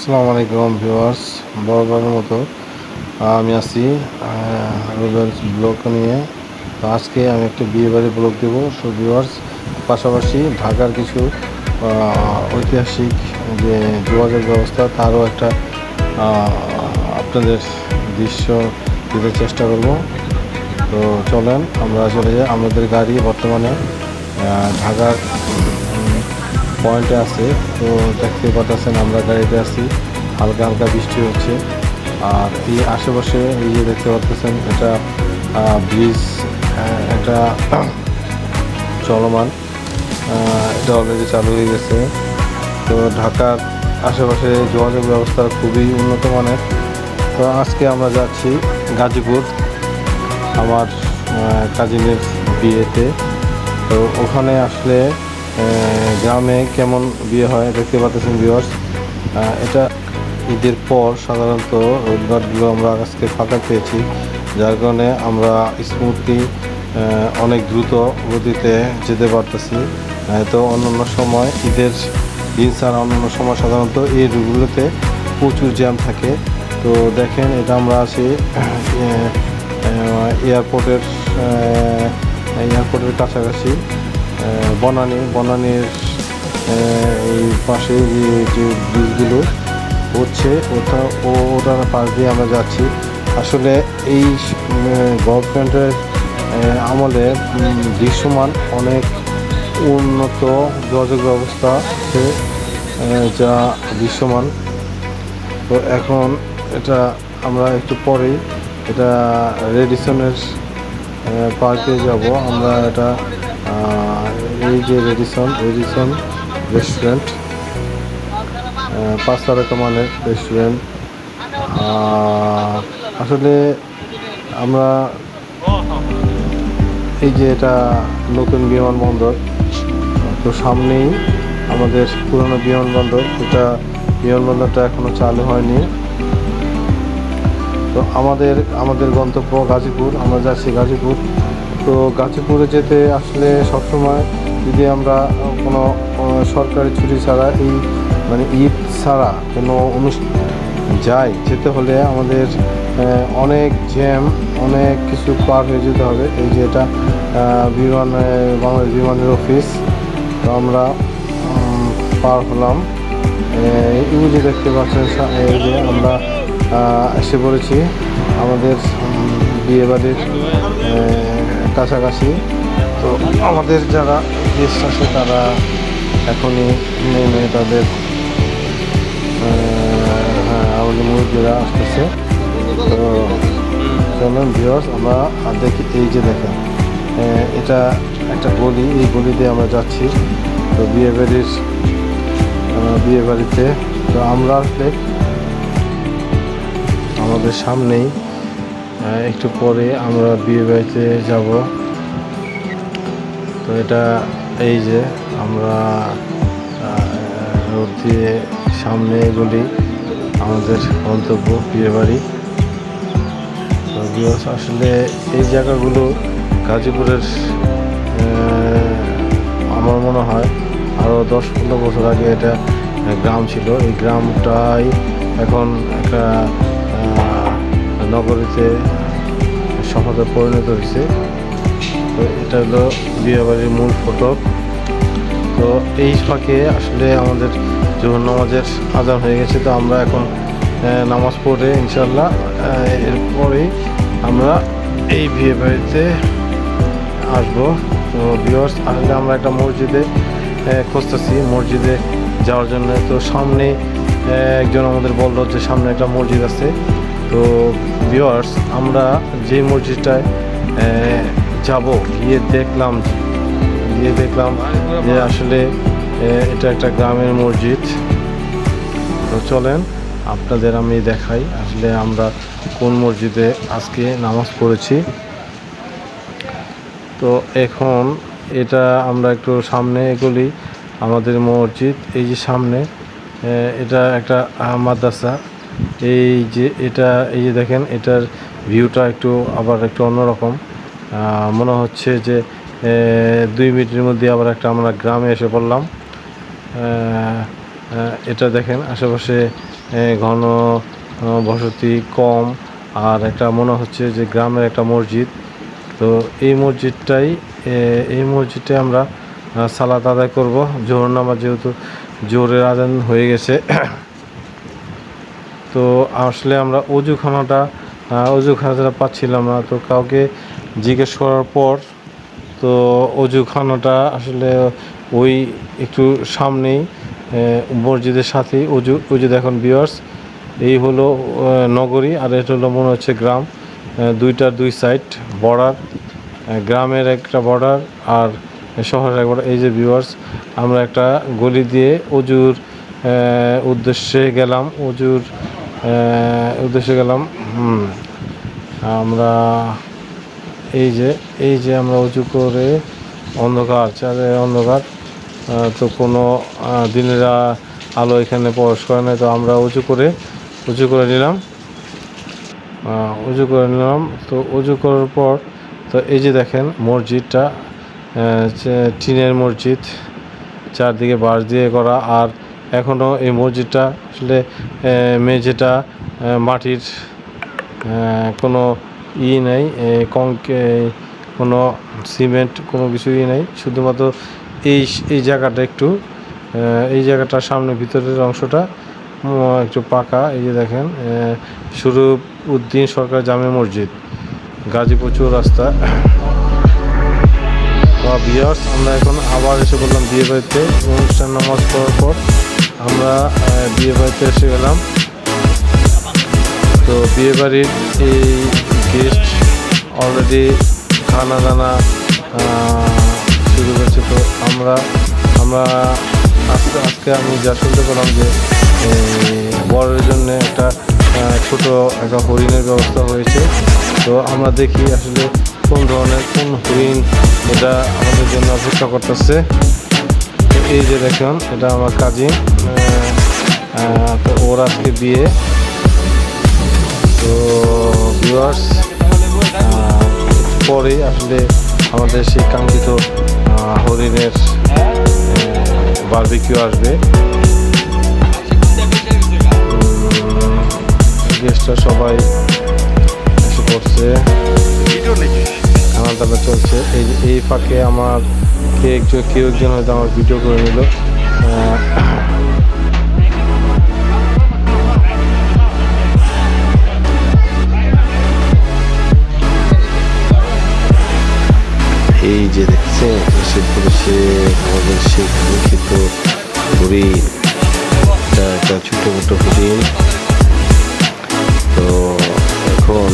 আসসালামু আলাইকুম ভিউয়ার্স, বরাবরের মতো আমি আছি রবিবারের ব্লগ নিয়ে। তো আজকে আমি একটা বিয়েবাড়ির ব্লগ দেবো। তো ভিউয়ার্স, পাশাপাশি ঢাকার কিছু ঐতিহাসিক যে যোগাযোগ ব্যবস্থা তারও একটা আপনাদের দৃশ্য দিতে চেষ্টা করব। তো চলেন আমরা চলে যাই। আমাদের গাড়ি বর্তমানে ঢাকার পয়েন্টে আছে। তো দেখতে পাচ্ছেন আমরা গাড়িতে আছি, হালকা হালকা বৃষ্টি হচ্ছে। আর এই আশেপাশে এই যে দেখতে পাচ্ছেন এটা ব্রিজ, এটা চলমান, এটা অলরেডি চালু হয়ে গেছে। তো ঢাকার আশেপাশে যোগাযোগ ব্যবস্থা খুবই উন্নত মানের। তো আজকে আমরা যাচ্ছি গাজীপুর আমার কাজিনের বিয়েতে। তো ওখানে আসলে গ্রামে কেমন বিয়ে হয় দেখতে পাচ্ছেন ভিউয়ার্স। এটা ঈদের পর সাধারণত রোডঘাটগুলো আমরা আজকে ফাঁকা পেয়েছি, যার কারণে আমরা স্মুথলি অনেক দ্রুত গতিতে যেতে পারতেছি। তো অন্যান্য সময় ঈদের দিন ছাড়া অন্যান্য সময় সাধারণত এই রুটগুলোতে প্রচুর জ্যাম থাকে। তো দেখেন এটা আমরা আছি এয়ারপোর্টের কাছাকাছি। বনানীর এই পাশে যে ব্রিজগুলো হচ্ছে ওটার পাশ দিয়ে আমরা যাচ্ছি। আসলে এই গভর্নমেন্টের আমলে দৃশ্যমান অনেক উন্নত যোগাযোগ ব্যবস্থা আছে, যা দৃশ্যমান। তো এখন এটা আমরা একটু পরেই এটা রেডিসনের পার্কে যাব আমরা। এটা এই যে রেডিসন রেস্টুরেন্ট, 5 তারকা মানের রেস্টুরেন্ট। আসলে আমরা এই যে এটা নতুন বিমানবন্দর, তো সামনেই আমাদের পুরনো বিমানবন্দর। এটা বিমানবন্দরটা এখনও চালু হয়নি। তো আমাদের গন্তব্য গাজীপুর, আমরা যাচ্ছি গাজীপুর। তো গাজীপুরে যেতে আসলে সবসময় যদি আমরা কোনো সরকারি ছুটি ছাড়া মানে ঈদ ছাড়া কোনো যেতে হলে আমাদের অনেক জ্যাম, অনেক কিছু পার হয়ে যেতে হবে। এই যে এটা বাংলাদেশ বিমানের অফিস। তো আমরা পার হলাম। এই যে দেখতে পাচ্ছেন, এই যে আমরা এসে পড়েছি আমাদের বিয়েবাড়ির কাছাকাছি। তো আমাদের যারা গেস্ট আছে তারা এখনই নেমে তাদের আমাদের মুরব্বীরা আসতেছে। তো চলুন ভিউয়ার্স, আমরা দেখি। এই যে দেখেন এটা একটা গলি, এই গলি দিয়ে আমরা যাচ্ছি। তো বিয়ে বাড়িতে তো আমরা আসলে আমাদের সামনেই একটু পরে আমরা বিয়ে বাড়িতে যাব। তো এটা এই যে আমরা রোড দিয়ে সামনে এগুলি আমাদের গন্তব্য বিয়ে বাড়ি। তো আসলে এই জায়গাগুলো গাজীপুরের আমার মনে হয় আরও 10-15 বছর আগে এটা গ্রাম ছিল। এই গ্রামটাই এখন একটা নগরীতে শহরে পরিণত হয়েছে। তো এটা হলো বিয়েবাড়ির মূল ফটক। তো এই ফাঁকে আসলে আমাদের জোহর নামাজের আজান হয়ে গেছে। তো আমরা এখন নামাজ পড়ে ইনশাল্লাহ এরপরেই আমরা এই বিয়ে বাড়িতে আসবো। তো ভিউয়ার্স, আসলে আমরা একটা মসজিদে খুঁজতেছি, মসজিদে যাওয়ার জন্য। তো সামনে একজন আমাদের বলল যে সামনে একটা মসজিদ আছে। তো ভিউয়ার্স, আমরা যে মসজিদটায় যাব গিয়ে দেখলাম যে আসলে এটা একটা গ্রামের মসজিদ। তো চলেন আপনাদের আমি দেখাই আসলে আমরা কোন মসজিদে আজকে নামাজ পড়েছি। তো এখন এটা আমরা একটু সামনে এগুলি আমাদের মসজিদ। এই যে সামনে এটা একটা মাদ্রাসা। এই যে দেখেন এটার ভিউটা আবার একটু অন্যরকম। মনে হচ্ছে যে 2 মিনিটের মধ্যে আবার আমরা গ্রামে এসে পড়লাম। এটা দেখেন আশেপাশে ঘন বসতি কম, আর একটা মনে হচ্ছে যে গ্রামের একটা মসজিদ। তো এই মসজিদটাই আমরা সালাত আদায় করব। জোহর নামাজ যেহেতু জোহরের আজান হয়ে গেছে, তো আসলে আমরা অজুখানাটা পাচ্ছিলাম না। তো কাউকে জিজ্ঞেস করার পর তো অজুখানাটা আসলে ওই একটু সামনেই মসজিদের সাথেই অজু দেখুন ভিউয়ার্স, এই হলো নগরী, আর এটা হলো মনে হচ্ছে গ্রাম। দুইটার দুই সাইড বর্ডার, গ্রামের একটা বর্ডার আর শহরের এক বর্ডার। এই যে ভিউয়ার্স, আমরা একটা গলি দিয়ে অজুর উদ্দেশ্যে গেলাম। আমরা এই যে আমরা উঁচু করে অন্ধকার, চারে অন্ধকার, তো কোনো দিনের আলো এখানে প্রবেশ করে না। তো আমরা উঁচু করে নিলাম। তো উঁচু করার পর তো এই যে দেখেন মসজিদটা, টিনের মসজিদ, চারদিকে বাঁশ দিয়ে করা, আর এখনও এই মসজিদটা আসলে মেঝেটা মাটির, কোনো নেই, কোনো সিমেন্ট কোনো কিছুই নেই। শুধুমাত্র এই জায়গাটা এই জায়গাটার সামনে ভিতরের অংশটা একটু পাকা। এই যে দেখেন, সুরুউদ্দিন সরকার জামে মসজিদ, গাজীপুর চৌরাস্তা। ভিউয়ার্স, আমরা এখন আবার এসে বললাম বিয়ে বাড়িতে। অনুষ্ঠান নামাজ পড়ার পর আমরা বিয়ে বাড়িতে এসে গেলাম। তো বিয়ে বাড়ির এই গেস্ট অলরেডি খানা দানা শুরু করেছে। তো আমরা আজকে আমি যা শুনতে পেলাম যে বরের জন্য একটা ছোট একটা হরিণের ব্যবস্থা হয়েছে। তো আমরা দেখি আসলে কোন হরিণ এটা আমাদের জন্য অপেক্ষা করতেছে। এই যে দেখুন, এটা আমার কাজিন, তো ওর আজকে বিয়ে। তো ভিউয়ার্স, পরে আসলে আমাদের সেই কাঙ্ক্ষিত হরিণের বারবিকিউ আসবে। গেস্টরা সবাই এসে পড়ছে, খানা দানা চলছে। এই ফাঁকে আমার কেউ একজন হয়তো আমার ভিডিও করে নিল। এই যে দেখছেন, এসে পড়েছে আমাদের সেই কাঙ্ক্ষিত হরিণ, একটা ছোট মোটো হরিণ। তো এখন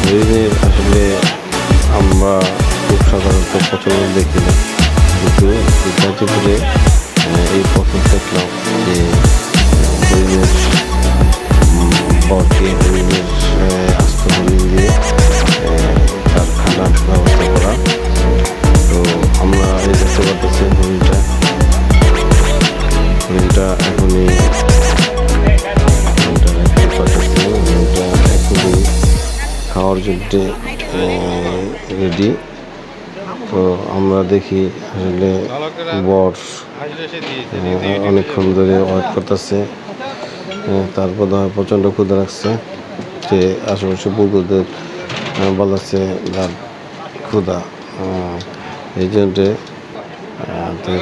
হরিণের আসলে আমরা খুব সাধারণত প্রচলন দেখি না, কিন্তু গাজীপুরে এই প্রথম দেখলাম যে হরিণের বরকে হরিণের আস্ত হরিণ দিয়ে তার খানার ব্যবস্থা করা। তো আমরা এই দেখতে পাচ্ছি হরিণটা এখনই খাওয়ার জন্য রেডি। তো আমরা দেখি আসলে বর অনেকক্ষণ ধরে ওয়েট করতেছে, তারপর প্রচণ্ড ক্ষুধা লাগছে, যে আশেপাশে পুকুরদের বলাচ্ছে তার ক্ষুধা, এই জন্যে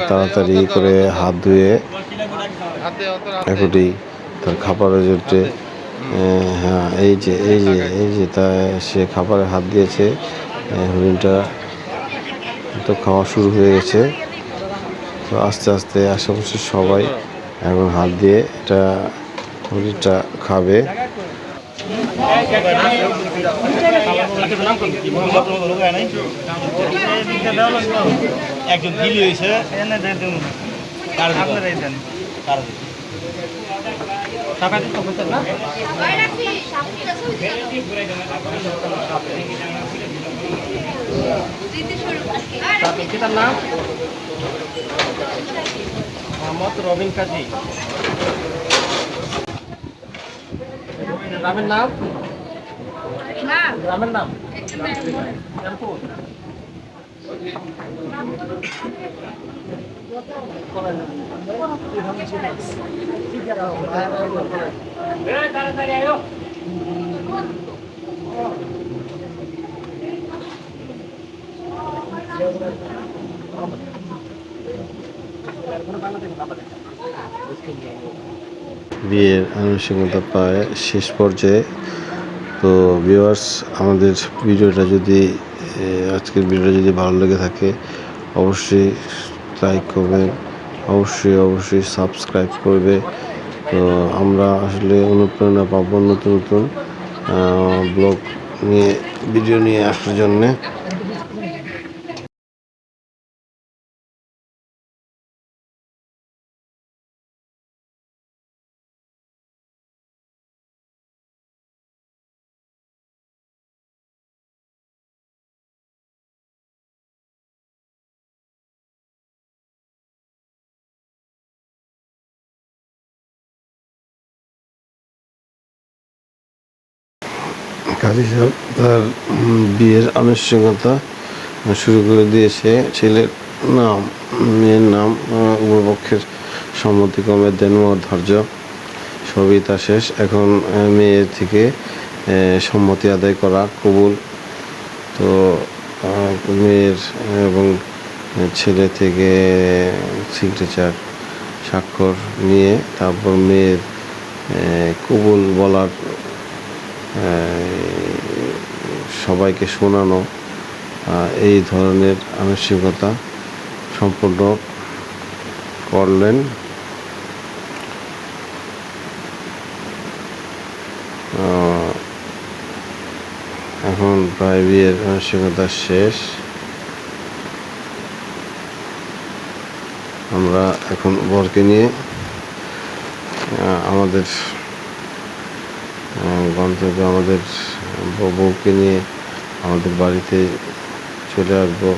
তাড়াতাড়ি করে হাত ধুয়ে এখনই তার খাবারের জন্যে, হ্যাঁ এই যে তা সে খাবারে হাত দিয়েছে। হরিণটা তো খাওয়া শুরু হয়ে গেছে। তো আস্তে আস্তে আশেপাশে সবাই এখন হাত দিয়ে এটা হরিণটা খাবে। একজন দিলি হয়েছে নাম মোহাম্মদ রবিন কাজী। গ্রামের নাম বিয়ের আনুষ্ঠানিকতা প্রায় শেষ পর্যায়ে। তো ভিউয়ার্স, আমাদের ভিডিওটা যদি আজকের ভিডিওটা যদি ভালো লেগে থাকে অবশ্যই লাইক করবেন, অবশ্যই সাবস্ক্রাইব করবে। তো আমরা আসলে অনুপ্রেরণা পাবো নতুন নতুন ব্লগ নিয়ে, ভিডিও নিয়ে আসার জন্যে। কাজী সাহেব তার বিয়ের আনুষ্ঠানিকতা শুরু করে দিয়েছে। ছেলের নাম, মেয়ের নাম, উভয়পক্ষের সম্মতিক্রমে দেনমোহর ধার্য, সবই তা শেষ। এখন মেয়ের থেকে সম্মতি আদায় করা, কবুল। তো মেয়ের এবং ছেলে থেকে সিগনেচার, স্বাক্ষর নিয়ে তারপর মেয়ের কবুল বলার, সবাইকে শোনানো, এই ধরনের আনুষ্ঠানিকতা সম্পূর্ণ করলেন। এখন প্রায় বিয়ের আনুষ্ঠানিকতা শেষ। আমরা এখন বরকে নিয়ে আমাদের গন্তব্যে, আমাদের বউকে নিয়ে আমাদের বাড়িতে চলে আসবো।